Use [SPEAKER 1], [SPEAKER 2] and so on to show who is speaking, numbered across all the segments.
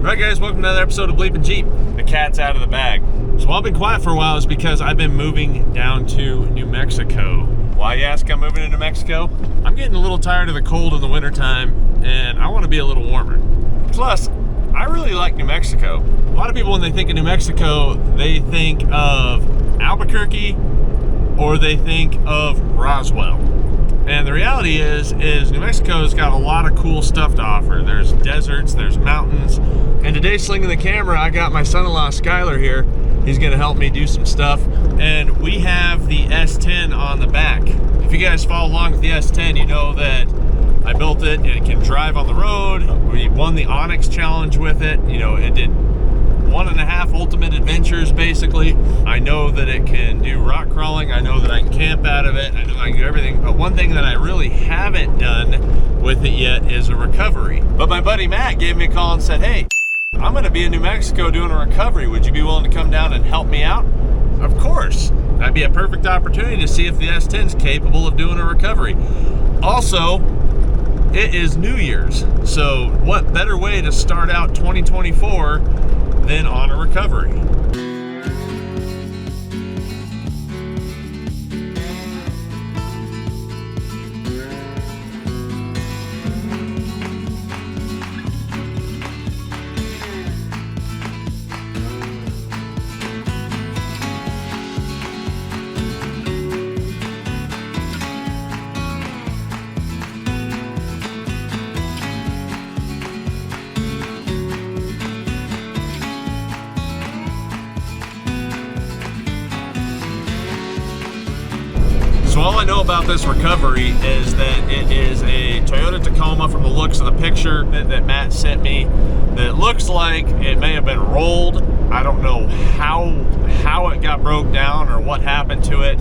[SPEAKER 1] Alright guys, welcome to another episode of BleepinJeep. The cat's out of the bag. So I've been quiet for a while is because I've been moving down to New Mexico. Why you ask I'm moving to New Mexico? I'm getting a little tired of the cold in the wintertime and I want to be a little warmer. Plus, I really like New Mexico. A lot of people when they think of New Mexico, they think of Albuquerque or they think of Roswell. And the reality is New Mexico's got a lot of cool stuff to offer. There's deserts, there's mountains. And today, slinging the camera, I got my son-in-law Skylar here. He's gonna help me do some stuff. And we have the S10 on the back. If you guys follow along with the S10, you know that I built it and it can drive on the road. We won the Onyx Challenge with it. You know, it did 1.5 ultimate adventures basically. I know that it can do rock crawling. I know that I can camp out of it. I know I can do everything. But one thing that I really haven't done with it yet is a recovery. But my buddy Matt gave me a call and said, hey, I'm gonna be in New Mexico doing a recovery. Would you be willing to come down and help me out? Of course. That'd be a perfect opportunity to see if the S10 is capable of doing a recovery. Also, it is New Year's. So what better way to start out 2024 than on a recovery? So all I know about this recovery is that it is a Toyota Tacoma from the looks of the picture that Matt sent me that looks like it may have been rolled. I don't know how it got broke down or what happened to it,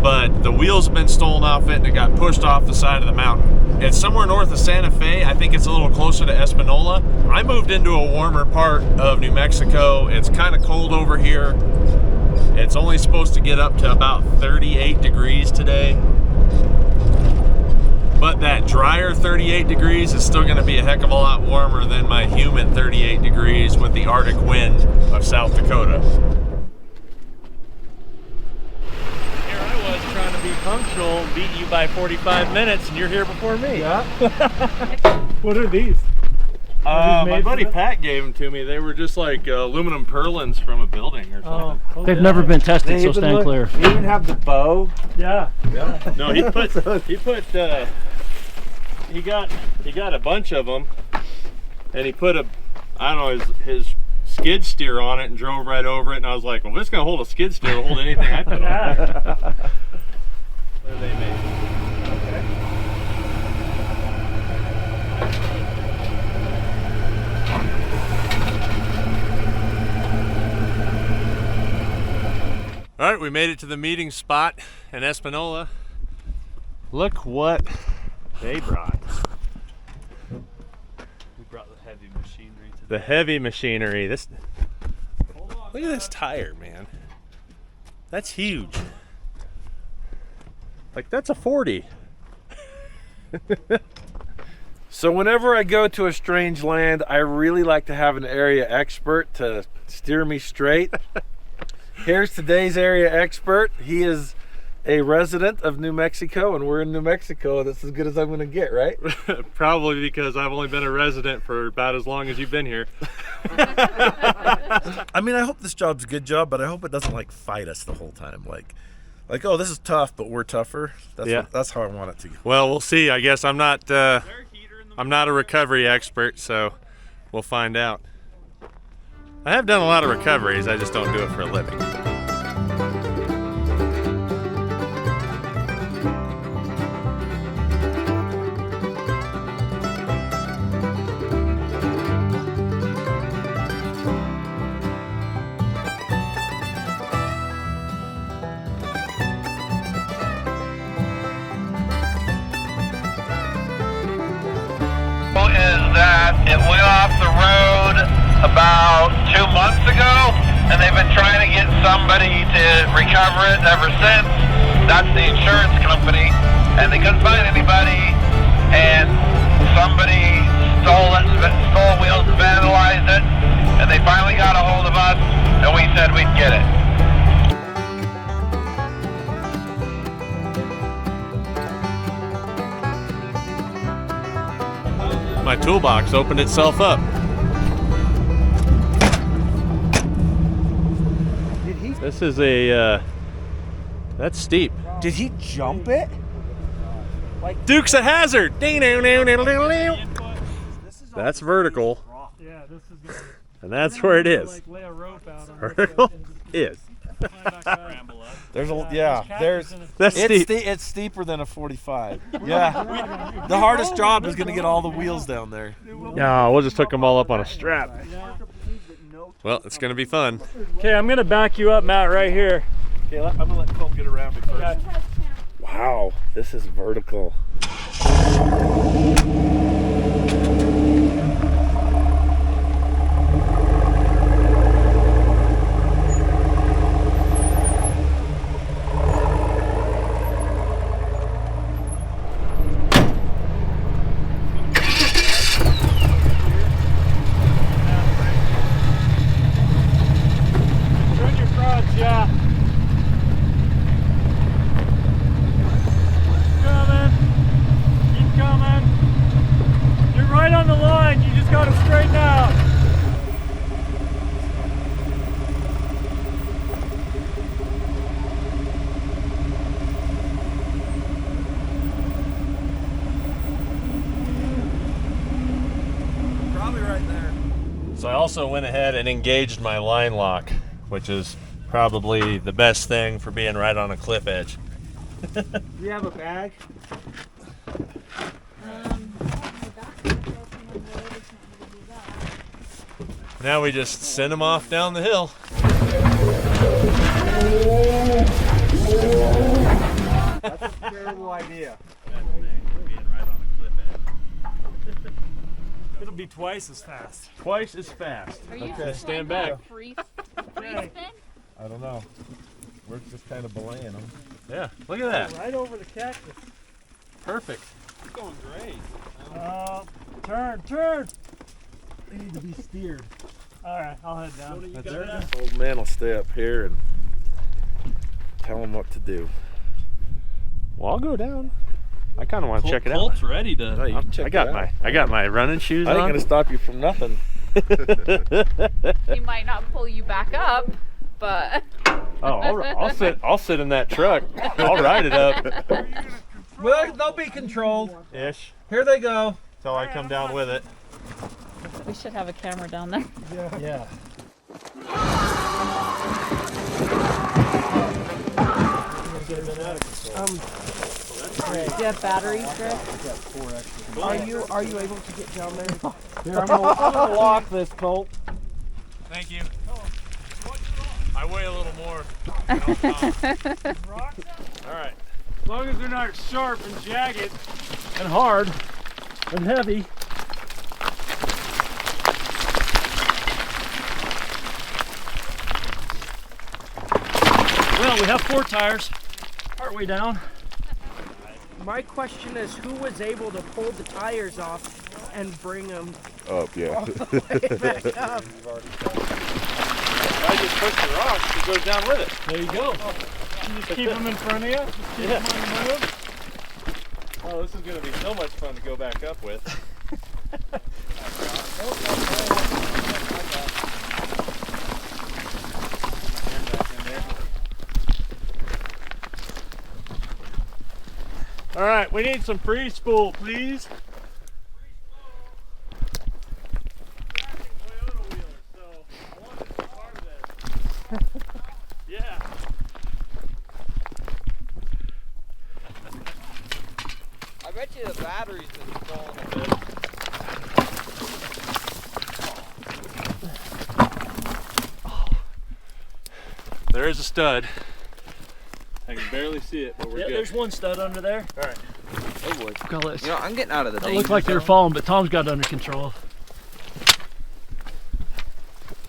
[SPEAKER 1] but the wheels have been stolen off it and it got pushed off the side of the mountain. It's somewhere north of Santa Fe. I think it's a little closer to Espanola. I moved into a warmer part of New Mexico. It's kind of cold over here. It's only supposed to get up to about 38 degrees today. But that drier 38 degrees is still going to be a heck of a lot warmer than my humid 38 degrees with the Arctic wind of South Dakota. Here I was trying to be punctual, beat you by 45 minutes, and you're here before me.
[SPEAKER 2] Yeah? What are these?
[SPEAKER 1] My buddy Pat gave them to me. They were just like aluminum purlins from a building or something.
[SPEAKER 2] Oh, okay.
[SPEAKER 3] They've never been tested, so stand clear.
[SPEAKER 2] You even have the bow. Yeah.
[SPEAKER 1] No, he got a bunch of them, and he put I don't know, his skid steer on it and drove right over it. And I was like, well, if it's gonna hold a skid steer, it'll hold anything I put on it. What are they made? All right, we made it to the meeting spot in Espanola. Look what they brought.
[SPEAKER 2] We brought the heavy machinery today.
[SPEAKER 1] The heavy machinery. Look at this tire, man. That's huge. Like, that's a 40.
[SPEAKER 4] So whenever I go to a strange land, I really like to have an area expert to steer me straight. Here's today's area expert. He is a resident of New Mexico, and we're in New Mexico. That's as good as I'm going to get, right?
[SPEAKER 1] Probably because I've only been a resident for about as long as you've been here.
[SPEAKER 5] I mean, I hope this job's a good job, but I hope it doesn't like fight us the whole time. Like, oh, this is tough, but we're tougher. That's how I want it to go.
[SPEAKER 1] Well, we'll see. I guess I'm not a recovery expert, so we'll find out. I have done a lot of recoveries, I just don't do it for a living.
[SPEAKER 6] Is that it went off the road about 2 months ago, and they've been trying to get somebody to recover it ever since. That's the insurance company, and they couldn't find anybody, and somebody stole wheels and vandalized it,
[SPEAKER 1] toolbox opened itself up. This is a, that's steep.
[SPEAKER 7] Did he jump it?
[SPEAKER 1] Duke's a hazard. That's vertical.
[SPEAKER 2] Yeah, this is gonna
[SPEAKER 1] And that's where it is.
[SPEAKER 2] like lay a rope out on
[SPEAKER 1] Vertical is.
[SPEAKER 4] There's a
[SPEAKER 1] That's steep.
[SPEAKER 4] it's steeper than a 45. Yeah. The hardest job is going to get all the wheels down there.
[SPEAKER 1] No, we'll just hook them all up on a strap. Well, it's going to be fun.
[SPEAKER 2] Okay, I'm gonna back you up, Matt, right here.
[SPEAKER 4] Okay, I'm going to let Colt get around me first. Wow, this is vertical.
[SPEAKER 2] Turn your front, yeah. Keep coming. You're right on the line. You just got to straighten out.
[SPEAKER 4] Probably right there.
[SPEAKER 1] So I also went ahead and engaged my line lock, which is probably the best thing for being right on a cliff edge.
[SPEAKER 7] Do you have a bag?
[SPEAKER 1] Now we just send them off down the hill.
[SPEAKER 7] That's a terrible idea.
[SPEAKER 2] It'll be twice as fast.
[SPEAKER 1] Twice as fast.
[SPEAKER 8] Are you
[SPEAKER 1] Okay,
[SPEAKER 8] just
[SPEAKER 1] stand
[SPEAKER 8] like
[SPEAKER 1] back.
[SPEAKER 8] a free spin?
[SPEAKER 4] I don't know. We're just kind of belaying them.
[SPEAKER 1] Yeah, look at that.
[SPEAKER 2] Right over the cactus.
[SPEAKER 1] Perfect.
[SPEAKER 2] It's going great. Turn.
[SPEAKER 7] They need to be steered.
[SPEAKER 2] All right, I'll head down.
[SPEAKER 1] That's it.
[SPEAKER 4] Old man will stay up here and tell him what to do.
[SPEAKER 1] Well, I'll go down. I kind of want to check it out.
[SPEAKER 2] Colt's ready to.
[SPEAKER 4] No, you can check
[SPEAKER 1] I got
[SPEAKER 4] it out.
[SPEAKER 1] I got my running shoes
[SPEAKER 4] I ain't
[SPEAKER 1] on.
[SPEAKER 4] gonna stop you from nothing.
[SPEAKER 8] He might not pull you back up, but
[SPEAKER 1] Oh, I'll sit in that truck. I'll ride it up.
[SPEAKER 7] Well, they'll be controlled.
[SPEAKER 1] Ish.
[SPEAKER 7] Here they go.
[SPEAKER 1] Till I come down with it.
[SPEAKER 8] we should have a camera down there.
[SPEAKER 2] Yeah.
[SPEAKER 9] Do you have batteries, Greg? Are you able to get down there?
[SPEAKER 7] Here, I'm gonna lock this, Colt.
[SPEAKER 1] Thank you. I weigh a little more. All right.
[SPEAKER 2] As long as they're not sharp and jagged and hard and heavy. Well, we have 4 tires partway down.
[SPEAKER 9] My question is, who was able to pull the tires off and bring them
[SPEAKER 10] Up, yeah.
[SPEAKER 9] all the way back up?
[SPEAKER 1] I just push the rocks, it goes down with it.
[SPEAKER 2] There you go. You just keep them in front of you. Just keep them on the move.
[SPEAKER 1] Oh, this is going to be so much fun to go back up with. All right, we need some free spool, please. Yeah.
[SPEAKER 7] I bet you the batteries is falling a bit.
[SPEAKER 1] There is a stud. I can barely see it, but we're
[SPEAKER 3] Yeah,
[SPEAKER 1] good.
[SPEAKER 3] there's one stud under there.
[SPEAKER 1] All right.
[SPEAKER 7] Oh boy.
[SPEAKER 3] Look at this.
[SPEAKER 7] You know, I'm getting out of the
[SPEAKER 3] It
[SPEAKER 7] danger
[SPEAKER 3] looked like they were
[SPEAKER 7] zone.
[SPEAKER 3] falling, but Tom's got it under control.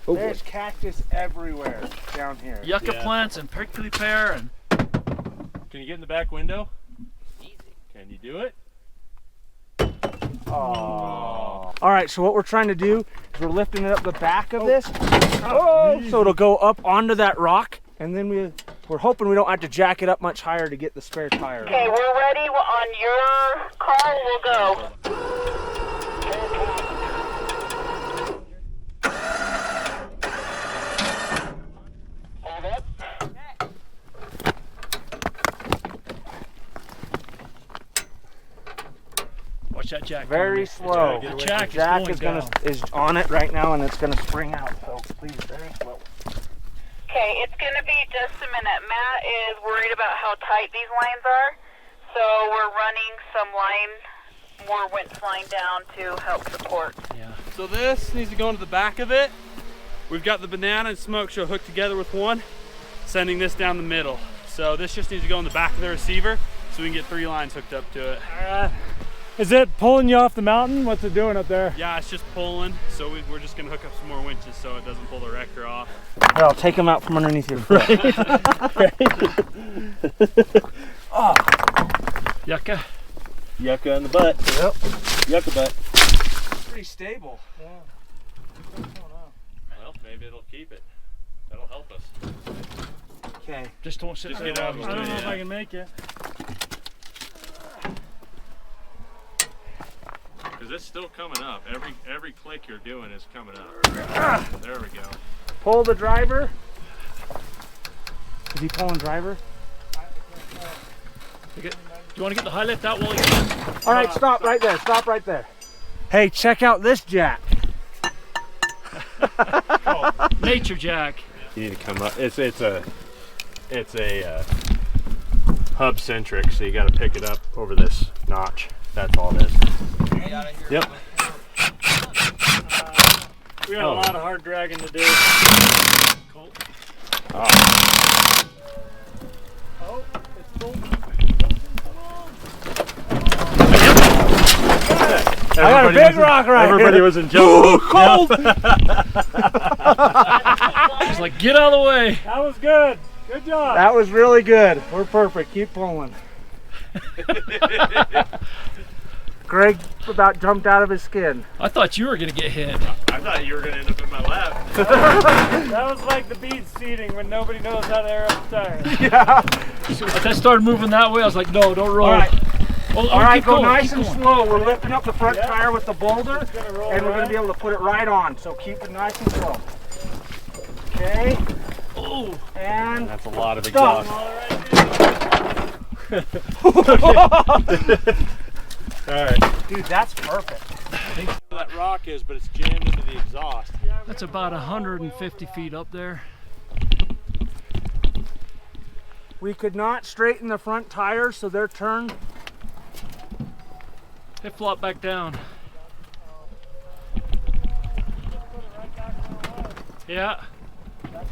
[SPEAKER 7] Oh,
[SPEAKER 9] There's cactus everywhere down here.
[SPEAKER 3] Yucca
[SPEAKER 1] Yeah.
[SPEAKER 3] plants and prickly pear and
[SPEAKER 1] Can you get in the back window? Easy. Can you do it?
[SPEAKER 7] All right, so what we're trying to do is we're lifting it up the back of this, so it'll go up onto that rock, and then we're hoping we don't have to jack it up much higher to get the spare tire.
[SPEAKER 6] Okay, we're ready. On your call, we'll go.
[SPEAKER 3] jack.
[SPEAKER 7] Very slow.
[SPEAKER 3] The jack
[SPEAKER 7] is on it right now, and it's gonna spring out. So please, very slow.
[SPEAKER 10] Okay, it's gonna be just a minute. Matt is worried about how tight these lines are, so we're running some more winch line down to help support.
[SPEAKER 2] Yeah. So this needs to go into the back of it. We've got the banana and Smoke Show hooked together with one, sending this down the middle. So this just needs to go in the back of the receiver so we can get 3 lines hooked up to it.
[SPEAKER 11] Is it pulling you off the mountain? What's it doing up there?
[SPEAKER 2] Yeah, it's just pulling. So we're just gonna hook up some more winches so it doesn't pull the wrecker off.
[SPEAKER 7] Here, I'll take them out from underneath your foot.
[SPEAKER 3] Oh. Yucca.
[SPEAKER 5] Yucca in the butt.
[SPEAKER 7] Yep.
[SPEAKER 5] Yucca butt.
[SPEAKER 7] Pretty stable.
[SPEAKER 2] Yeah.
[SPEAKER 1] Well, maybe it'll keep it. That'll help us.
[SPEAKER 7] Okay.
[SPEAKER 3] Just don't sit there.
[SPEAKER 2] Get out of the
[SPEAKER 11] I don't
[SPEAKER 2] way,
[SPEAKER 11] know if
[SPEAKER 2] yeah.
[SPEAKER 11] I can make it.
[SPEAKER 1] Because it's still coming up. Every click you're doing is coming up. There we go.
[SPEAKER 7] Pull the driver. Is he pulling driver?
[SPEAKER 3] Do you want to get the high lift out while you can?
[SPEAKER 7] All right, stop right there. Stop right there. Hey, check out this jack.
[SPEAKER 3] Nature jack.
[SPEAKER 1] You need to come up. It's a hub centric, so you got to pick it up over this notch. That's all it is. Yep.
[SPEAKER 11] We got a lot of hard dragging to do.
[SPEAKER 3] Colt.
[SPEAKER 11] Oh, it's full.
[SPEAKER 7] I got a big rock right
[SPEAKER 1] Everybody
[SPEAKER 7] here.
[SPEAKER 1] was in jump.
[SPEAKER 7] Cold.
[SPEAKER 3] He's like, get out of the way.
[SPEAKER 11] That was good. Good job.
[SPEAKER 7] That was really good. We're perfect. Keep pulling. Greg about jumped out of his skin.
[SPEAKER 3] I thought you were gonna get hit.
[SPEAKER 1] I thought you were going to end up in my lap.
[SPEAKER 11] That was like the bead seating when nobody knows how to air up the tire.
[SPEAKER 7] Yeah.
[SPEAKER 3] As I started moving that way, I was like, no, don't roll.
[SPEAKER 7] All right.
[SPEAKER 3] Oh,
[SPEAKER 7] All right,
[SPEAKER 3] keep
[SPEAKER 7] go
[SPEAKER 3] going,
[SPEAKER 7] nice
[SPEAKER 3] keep
[SPEAKER 7] and
[SPEAKER 3] going.
[SPEAKER 7] slow. We're lifting up the front
[SPEAKER 11] Yeah.
[SPEAKER 7] tire with the boulder,
[SPEAKER 11] It's gonna roll
[SPEAKER 7] and we're going
[SPEAKER 11] right.
[SPEAKER 7] to be able to put it right on. So keep it nice and slow. Okay.
[SPEAKER 3] Oh,
[SPEAKER 7] And
[SPEAKER 1] That's a lot of
[SPEAKER 7] stop.
[SPEAKER 1] All right.
[SPEAKER 7] Dude, that's perfect.
[SPEAKER 1] That rock is, but it's jammed into the exhaust.
[SPEAKER 3] that's about 150 feet up there.
[SPEAKER 7] We could not straighten the front tires, so they're turned.
[SPEAKER 3] They flop back down. Yeah.
[SPEAKER 1] That's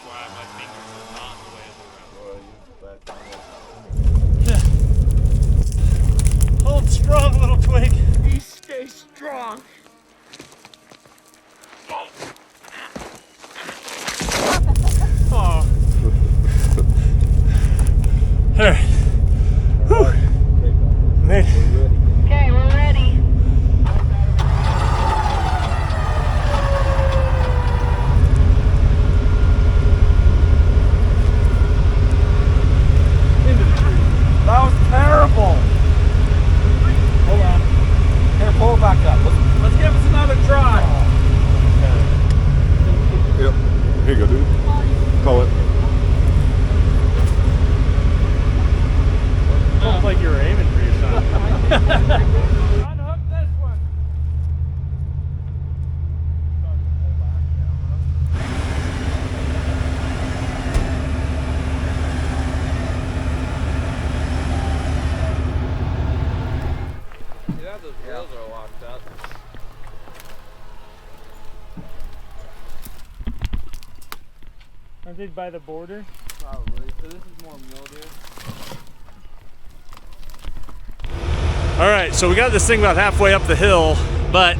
[SPEAKER 1] why my fingers are not the way
[SPEAKER 11] Hold strong, little twig.
[SPEAKER 7] You stay strong.
[SPEAKER 11] Oh.
[SPEAKER 7] There. Made it.
[SPEAKER 10] Okay, we're ready.
[SPEAKER 7] That was terrible. Hold on. Here, pull it back up. Let's give us another try.
[SPEAKER 12] Yep. Here you go, dude. Call it.
[SPEAKER 11] Sounds like you were aiming for yourself. Unhook this one.
[SPEAKER 2] Yeah, those wheels are locked up.
[SPEAKER 11] Aren't they by the border?
[SPEAKER 2] Probably. So this is more mildew.
[SPEAKER 1] All right, so we got this thing about halfway up the hill, but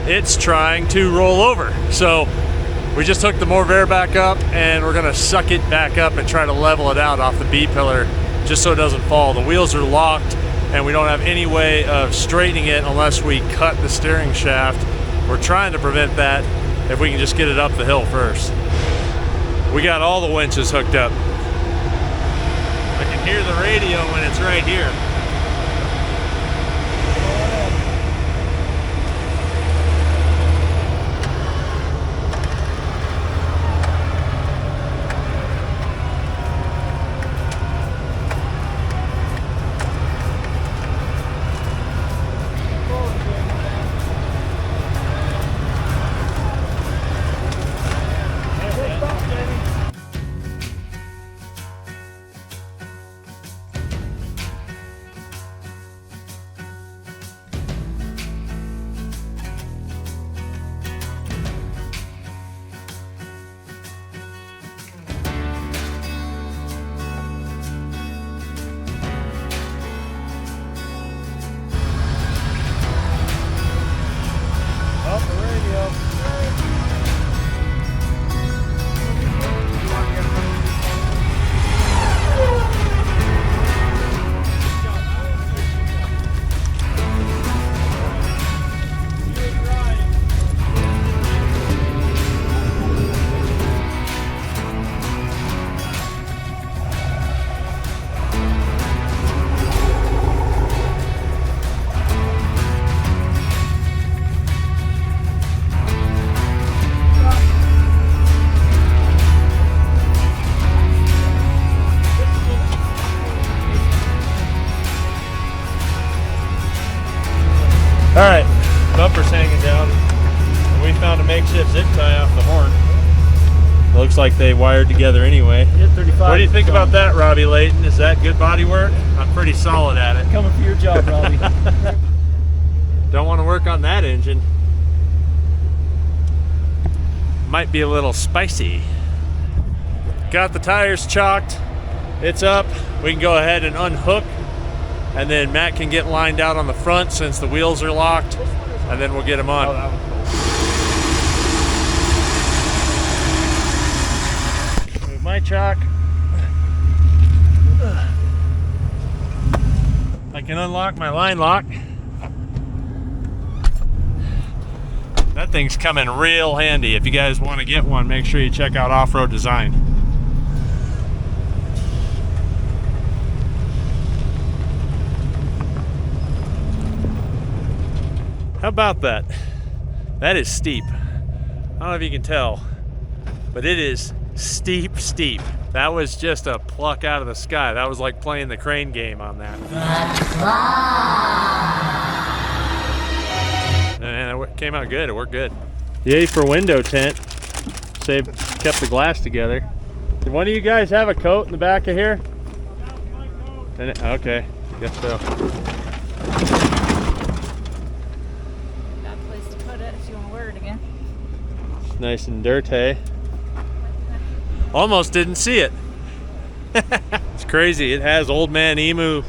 [SPEAKER 1] it's trying to roll over. So we just hooked the Morvair back up, and we're gonna suck it back up and try to level it out off the B-pillar just so it doesn't fall. The wheels are locked, and we don't have any way of straightening it unless we cut the steering shaft. We're trying to prevent that if we can just get it up the hill first. We got all the winches hooked up. I can hear the radio when it's right here. All right, bumper's hanging down. We found a makeshift zip tie off the horn. Looks like they wired together anyway.
[SPEAKER 3] Yeah, 35.
[SPEAKER 1] What do you think about that, Robbie Layton? Is that good body work? I'm pretty solid at it.
[SPEAKER 3] Coming for your job, Robbie.
[SPEAKER 1] Don't want to work on that engine. Might be a little spicy. Got the tires chalked. It's up. We can go ahead and unhook, and then Matt can get lined out on the front since the wheels are locked, and then we'll get him on.
[SPEAKER 2] Oh, that was cool.
[SPEAKER 1] Move my chalk. I can unlock my line lock. That thing's coming real handy. If you guys want to get one, make sure you check out Off-Road Design. How about that? That is steep. I don't know if you can tell, but it is steep, steep. That was just a pluck out of the sky. That was like playing the crane game on that. And it came out good. It worked good. Yay for window tint. Kept the glass together. Did one of you guys have a coat in the back of here? Okay, guess so. Nice and dirty. Almost didn't see it. It's crazy. It has Old Man Emu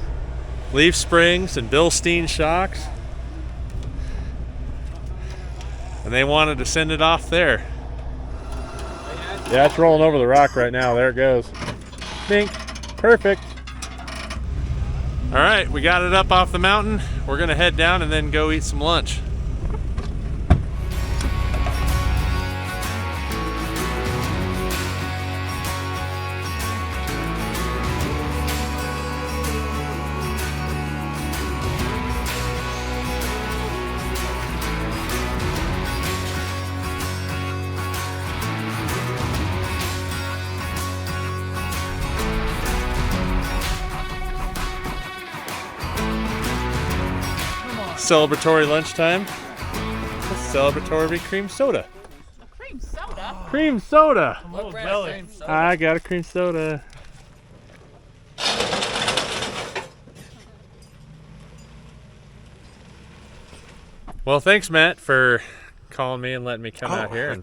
[SPEAKER 1] leaf springs and Bilstein shocks. And they wanted to send it off there. Yeah, it's rolling over the rock right now. There it goes. Bink. Perfect. All right, we got it up off the mountain. We're gonna head down and then go eat some lunch. Celebratory lunchtime. Celebratory cream soda.
[SPEAKER 8] Cream soda?
[SPEAKER 1] Cream soda.
[SPEAKER 3] I'm a little jelly.
[SPEAKER 1] I got a cream soda. Well, thanks, Matt, for calling me and letting me come out here and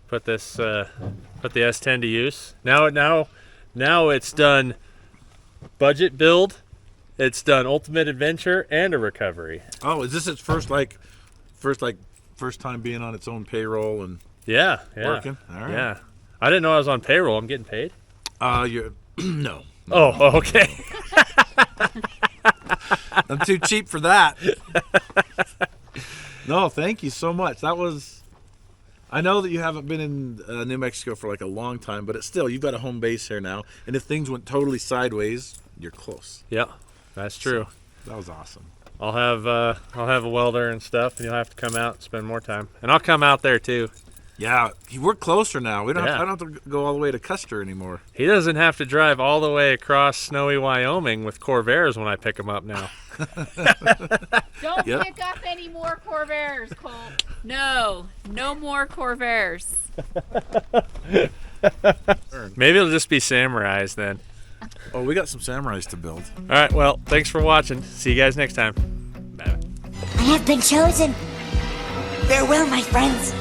[SPEAKER 1] put this put the S10 to use. Now it's done budget build. It's done ultimate adventure and a recovery.
[SPEAKER 4] Oh, is this its first time being on its own payroll and working? All right.
[SPEAKER 1] Yeah. I didn't know I was on payroll. I'm getting paid.
[SPEAKER 4] You're no.
[SPEAKER 1] Oh, okay.
[SPEAKER 4] I'm too cheap for that. No, thank you so much. That was. I know that you haven't been in New Mexico for like a long time, but it's still, you've got a home base here now. And if things went totally sideways, you're close.
[SPEAKER 1] Yeah. That's true.
[SPEAKER 4] So, that was awesome.
[SPEAKER 1] I'll have a welder and stuff, and you'll have to come out and spend more time. And I'll come out there too.
[SPEAKER 4] Yeah, we're closer now. I don't have to go all the way to Custer anymore.
[SPEAKER 1] He doesn't have to drive all the way across snowy Wyoming with Corvairs when I pick him up now.
[SPEAKER 8] Don't pick up any more Corvairs, Colt. No more Corvairs.
[SPEAKER 1] Maybe it'll just be Samurais then.
[SPEAKER 4] Oh, we got some Samurais to build.
[SPEAKER 1] All right, well, thanks for watching. See you guys next time. Bye.
[SPEAKER 13] I have been chosen. Farewell, my friends.